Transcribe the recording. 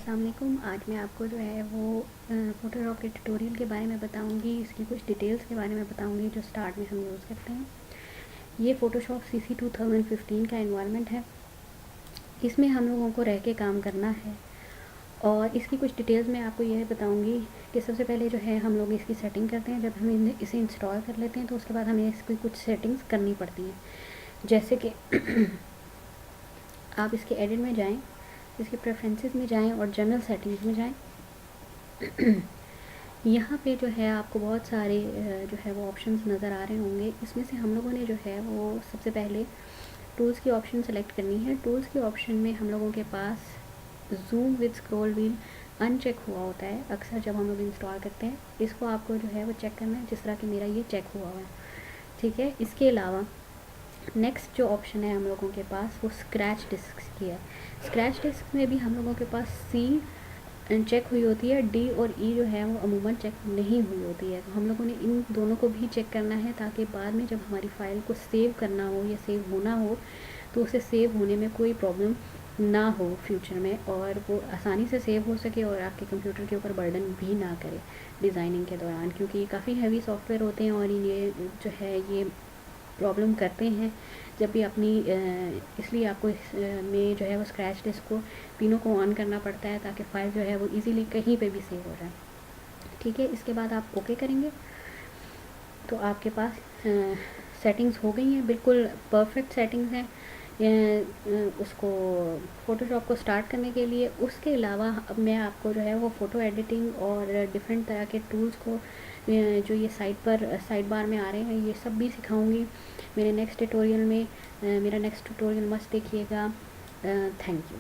अस्सलाम वालेकुम। आज मैं आपको जो है वो फ़ोटोशॉप के ट्यूटोरियल के बारे में बताऊंगी, इसकी कुछ डिटेल्स के बारे में बताऊंगी जो स्टार्ट में हम यूज़ करते हैं। ये फ़ोटोशॉप CC 2015 का एनवायरनमेंट है। इसमें हम लोगों को रह के काम करना है और इसकी कुछ डिटेल्स मैं आपको यह बताऊंगी कि सबसे पहले जो है हम लोग इसकी सेटिंग करते हैं। जब हम इसे इंस्टॉल कर लेते हैं तो उसके बाद हमें इसकी कुछ सेटिंग्स करनी पड़ती हैं, जैसे कि आप इसके एडिट में जाएं, इसके प्रेफरेंसेस में जाएं और जनरल सेटिंग्स में जाएं। यहाँ पे जो है आपको बहुत सारे जो है वो ऑप्शंस नज़र आ रहे होंगे। इसमें से हम लोगों ने जो है वो सबसे पहले टूल्स की ऑप्शन सेलेक्ट करनी है। टूल्स के ऑप्शन में हम लोगों के पास zoom with scroll wheel uncheck हुआ होता है अक्सर जब हम लोग इंस्टॉल करते हैं। इसको आपको जो है वो चेक करना है, जिस तरह कि मेरा ये चेक हुआ है, ठीक है। इसके अलावा नेक्स्ट जो ऑप्शन है हम लोगों के पास वो स्क्रैच डिस्क की है। स्क्रैच डिस्क में भी हम लोगों के पास C चेक हुई होती है, D और E जो है वो अमूमन चेक नहीं हुई होती है। तो हम लोगों ने इन दोनों को भी चेक करना है ताकि बाद में जब हमारी फ़ाइल को सेव करना हो या सेव होना हो तो उसे सेव होने में कोई प्रॉब्लम ना हो फ्यूचर में, और वो आसानी से सेव हो सके और आपके कंप्यूटर के ऊपर बर्डन भी ना करे डिज़ाइनिंग के दौरान, क्योंकि काफ़ी हैवी सॉफ्टवेयर होते हैं और ये जो है ये प्रॉब्लम करते हैं जब भी अपनी इसलिए आपको में जो है वो स्क्रैच डिस्क को तीनों को ऑन करना पड़ता है ताकि फ़ाइल जो है वो इजीली कहीं पे भी सेव हो जाए, ठीक है। इसके बाद आप ओके करेंगे तो आपके पास सेटिंग्स हो गई हैं, बिल्कुल परफेक्ट सेटिंग्स हैं उसको फ़ोटोशॉप को स्टार्ट करने के लिए। उसके अलावा अब मैं आपको जो है वो फ़ोटो एडिटिंग और डिफरेंट तरह के टूल्स को जो ये साइड बार में आ रहे हैं ये सब भी सिखाऊंगी मेरे नेक्स्ट ट्यूटोरियल में। मेरा नेक्स्ट ट्यूटोरियल मस्त देखिएगा। Thank you.